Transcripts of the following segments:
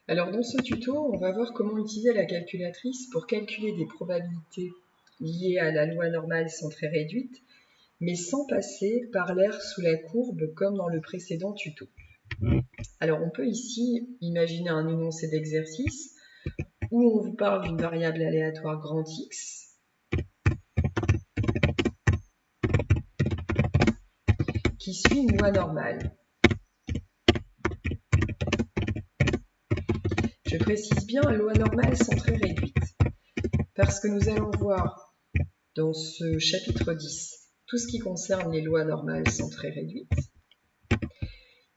Alors dans ce tuto, on va voir comment utiliser la calculatrice pour calculer des probabilités liées à la loi normale centrée réduite, mais sans passer par l'aire sous la courbe comme dans le précédent tuto. Alors on peut ici imaginer un énoncé d'exercice où on vous parle d'une variable aléatoire grand X qui suit une loi normale. Je précise bien loi normale centrée réduite, parce que nous allons voir dans ce chapitre 10 tout ce qui concerne les lois normales centrées réduites.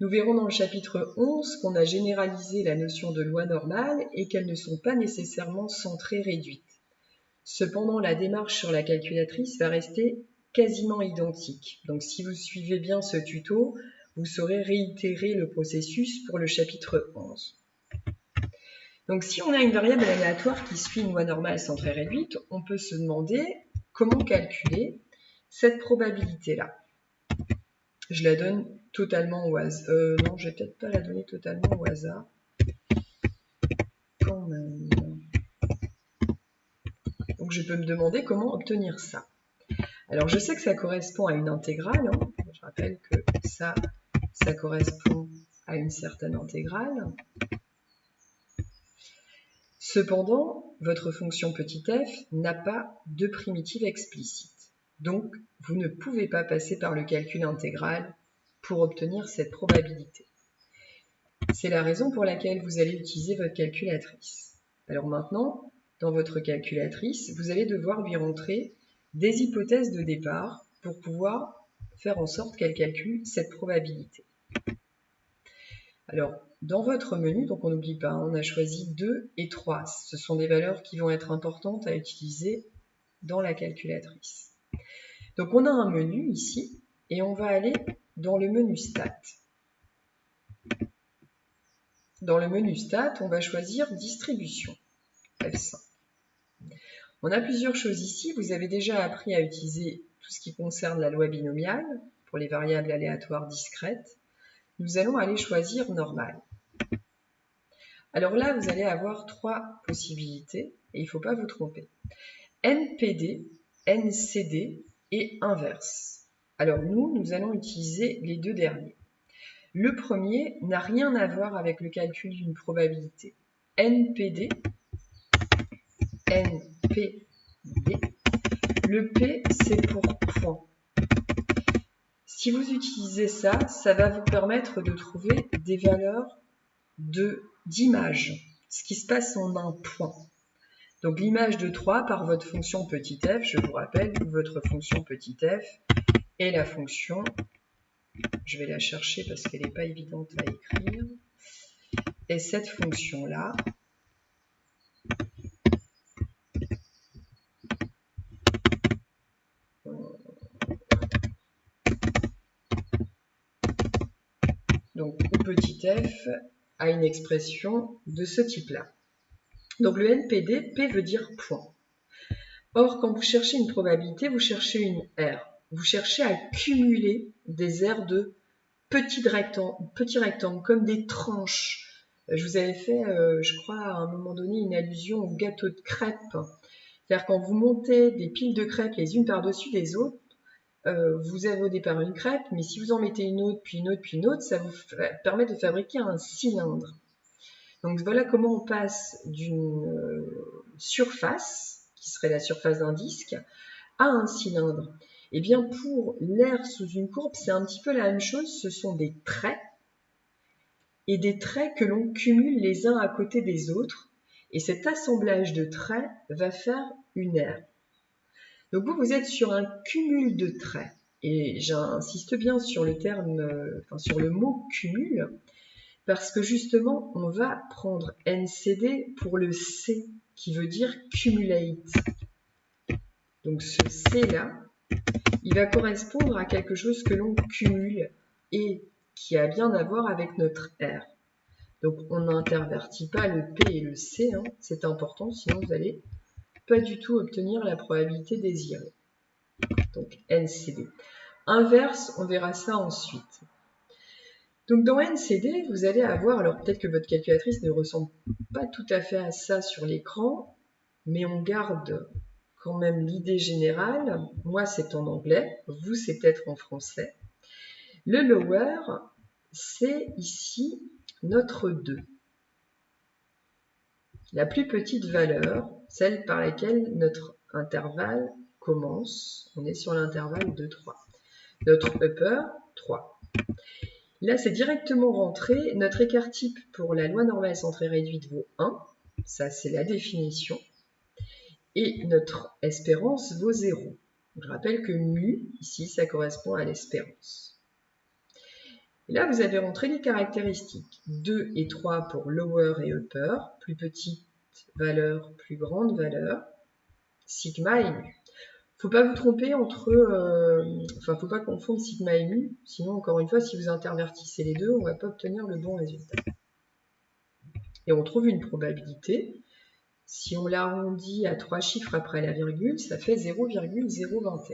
Nous verrons dans le chapitre 11 qu'on a généralisé la notion de loi normale et qu'elles ne sont pas nécessairement centrées réduites. Cependant, la démarche sur la calculatrice va rester quasiment identique. Donc si vous suivez bien ce tuto, vous saurez réitérer le processus pour le chapitre 11. Donc si on a une variable aléatoire qui suit une loi normale centrée réduite, on peut se demander comment calculer cette probabilité-là. Je la donne totalement au hasard. Non, je vais peut-être pas la donner totalement au hasard. Quand même. Donc je peux me demander comment obtenir ça. Alors je sais que ça correspond à une intégrale. Hein. Je rappelle que ça correspond à une certaine intégrale. Cependant, votre fonction petit f n'a pas de primitive explicite. Donc, vous ne pouvez pas passer par le calcul intégral pour obtenir cette probabilité. C'est la raison pour laquelle vous allez utiliser votre calculatrice. Alors maintenant, dans votre calculatrice, vous allez devoir lui rentrer des hypothèses de départ pour pouvoir faire en sorte qu'elle calcule cette probabilité. Alors, dans votre menu, donc on n'oublie pas, on a choisi 2 et 3. Ce sont des valeurs qui vont être importantes à utiliser dans la calculatrice. Donc on a un menu ici, et on va aller dans le menu Stat. Dans le menu Stat, on va choisir Distribution, F5. On a plusieurs choses ici. Vous avez déjà appris à utiliser tout ce qui concerne la loi binomiale pour les variables aléatoires discrètes. Nous allons aller choisir Normal. Alors là, vous allez avoir 3 possibilités, et il ne faut pas vous tromper. NPD, NCD et inverse. Alors nous allons utiliser les deux derniers. Le premier n'a rien à voir avec le calcul d'une probabilité. NPD, NPD, le P c'est pour point. Si vous utilisez ça, ça va vous permettre de trouver des valeurs d'image, ce qui se passe en un point. Donc l'image de 3 par votre fonction petit f, je vous rappelle que votre fonction petit f est la fonction, je vais la chercher parce qu'elle n'est pas évidente à écrire, et cette fonction-là, donc où petit f a une expression de ce type-là. Donc le NPD, P veut dire point. Or, quand vous cherchez une probabilité, vous cherchez une R. Vous cherchez à cumuler des aires de petits rectangles, comme des tranches. Je vous avais fait, je crois, à un moment donné, une allusion au gâteau de crêpes. C'est-à-dire quand vous montez des piles de crêpes les unes par-dessus les autres, vous avez au départ une crêpe, mais si vous en mettez une autre, puis une autre, puis une autre, ça vous permet de fabriquer un cylindre. Donc voilà comment on passe d'une surface, qui serait la surface d'un disque, à un cylindre. Et bien pour l'aire sous une courbe, c'est un petit peu la même chose, ce sont des traits, et des traits que l'on cumule les uns à côté des autres, et cet assemblage de traits va faire une aire. Donc vous êtes sur un cumul de traits, et j'insiste bien sur le terme, sur le mot cumul, parce que justement, on va prendre NCD pour le C, qui veut dire cumulate. Donc ce C-là, il va correspondre à quelque chose que l'on cumule et qui a bien à voir avec notre R. Donc on n'intervertit pas le P et le C, hein, c'est important, sinon vous n'allez pas du tout obtenir la probabilité désirée. Donc NCD. Inverse, on verra ça ensuite. Donc dans NCD, vous allez avoir, alors peut-être que votre calculatrice ne ressemble pas tout à fait à ça sur l'écran, mais on garde quand même l'idée générale. Moi, c'est en anglais, vous, c'est peut-être en français. Le lower, c'est ici notre 2. La plus petite valeur, celle par laquelle notre intervalle commence, on est sur l'intervalle de 3. Notre upper, 3. Là, c'est directement rentré. Notre écart type pour la loi normale centrée réduite vaut 1. Ça, c'est la définition. Et notre espérance vaut 0. Je rappelle que mu, ici, ça correspond à l'espérance. Et là, vous avez rentré les caractéristiques. 2 et 3 pour lower et upper. Plus petite valeur, plus grande valeur. Sigma et mu. Faut pas vous tromper entre... faut pas confondre sigma et mu. Sinon, encore une fois, si vous intervertissez les deux, on va pas obtenir le bon résultat. Et on trouve une probabilité. Si on l'arrondit à 3 chiffres après la virgule, ça fait 0,021.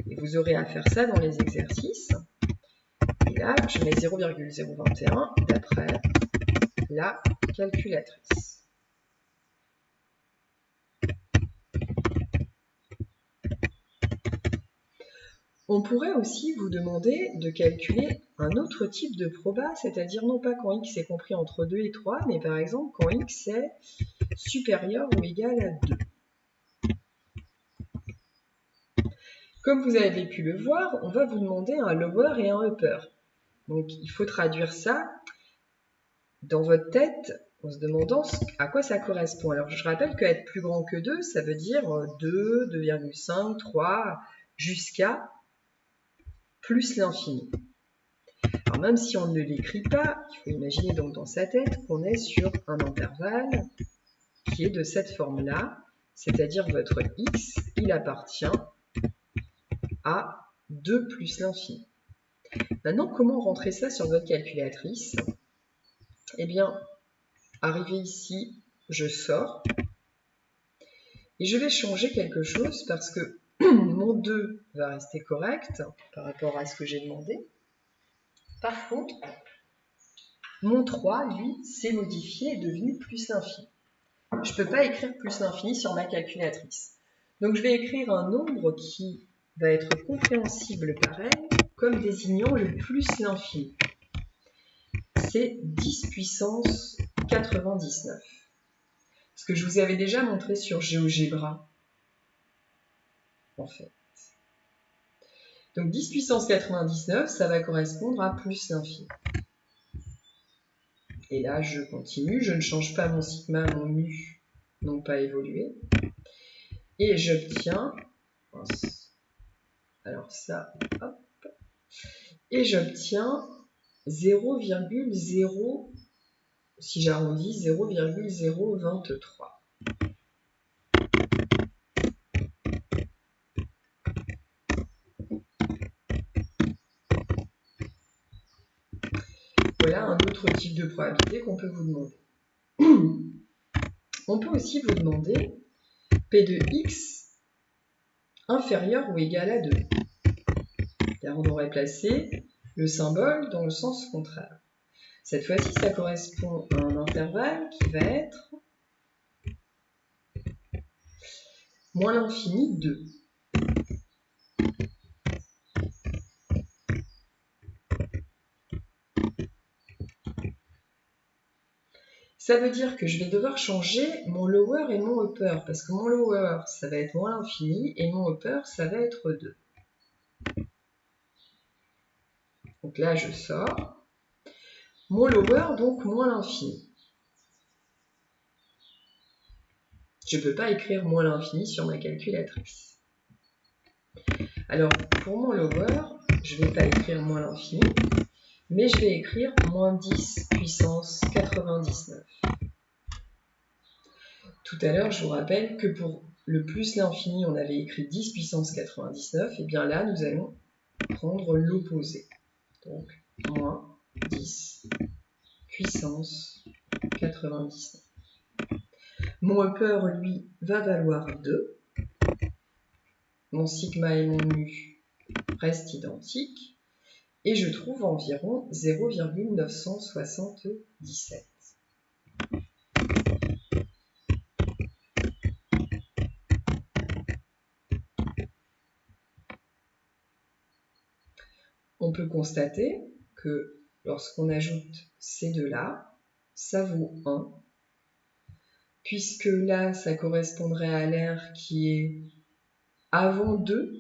Et vous aurez à faire ça dans les exercices. Et là, je mets 0,021 d'après la calculatrice. On pourrait aussi vous demander de calculer un autre type de proba, c'est-à-dire non pas quand x est compris entre 2 et 3, mais par exemple quand x est supérieur ou égal à 2. Comme vous avez pu le voir, on va vous demander un lower et un upper. Donc il faut traduire ça dans votre tête en se demandant à quoi ça correspond. Alors je rappelle qu'être plus grand que 2, ça veut dire 2, 2,5, 3, jusqu'à plus l'infini. Alors même si on ne l'écrit pas, il faut imaginer donc dans sa tête qu'on est sur un intervalle qui est de cette forme-là, c'est-à-dire votre x, il appartient à 2 plus l'infini. Maintenant, comment rentrer ça sur votre calculatrice? Eh bien, arrivé ici, je sors et je vais changer quelque chose parce que mon 2 va rester correct par rapport à ce que j'ai demandé. Par contre, mon 3, lui, s'est modifié et est devenu plus l'infini. Je ne peux pas écrire plus l'infini sur ma calculatrice. Donc je vais écrire un nombre qui va être compréhensible pareil, comme désignant le plus l'infini. C'est 10 puissance 99. Ce que je vous avais déjà montré sur GeoGebra, en fait. Donc 10 puissance 99, ça va correspondre à plus l'infini. Et là, je continue, je ne change pas mon sigma, mon mu n'ont pas évolué. Et j'obtiens, alors ça, hop, et j'obtiens 0,0, si j'arrondis, 0,023. Voilà un autre type de probabilité qu'on peut vous demander. On peut aussi vous demander P de x inférieur ou égal à 2. Car on aurait placé le symbole dans le sens contraire. Cette fois-ci, ça correspond à un intervalle qui va être moins l'infini 2. Ça veut dire que je vais devoir changer mon lower et mon upper, parce que mon lower, ça va être moins l'infini, et mon upper, ça va être 2. Donc là, je sors. Mon lower, donc moins l'infini. Je ne peux pas écrire moins l'infini sur ma calculatrice. Alors, pour mon lower, je ne vais pas écrire moins l'infini, mais je vais écrire moins 10 puissance 99. Tout à l'heure, je vous rappelle que pour le plus l'infini, on avait écrit 10 puissance 99, et bien là, nous allons prendre l'opposé. Donc, moins 10 puissance 99. Mon upper, lui, va valoir 2. Mon sigma et mon mu reste identique et je trouve environ 0,977. On peut constater que lorsqu'on ajoute ces deux-là, ça vaut 1, puisque là, ça correspondrait à l'air qui est avant 2,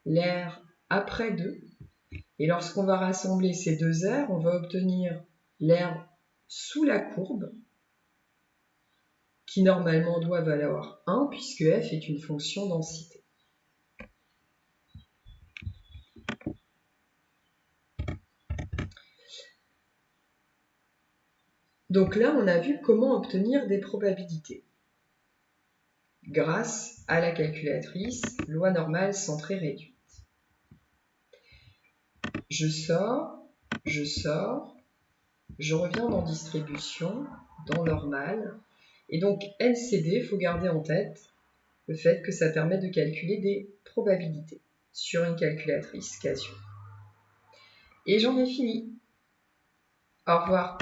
l'air après 2, et lorsqu'on va rassembler ces deux airs, on va obtenir l'air sous la courbe, qui normalement doit valoir 1, puisque f est une fonction densité. Donc là, on a vu comment obtenir des probabilités. Grâce à la calculatrice, loi normale centrée réduite. Je sors, je reviens dans distribution, dans normal, et donc LCD, il faut garder en tête le fait que ça permet de calculer des probabilités sur une calculatrice Casio. Et j'en ai fini. Au revoir.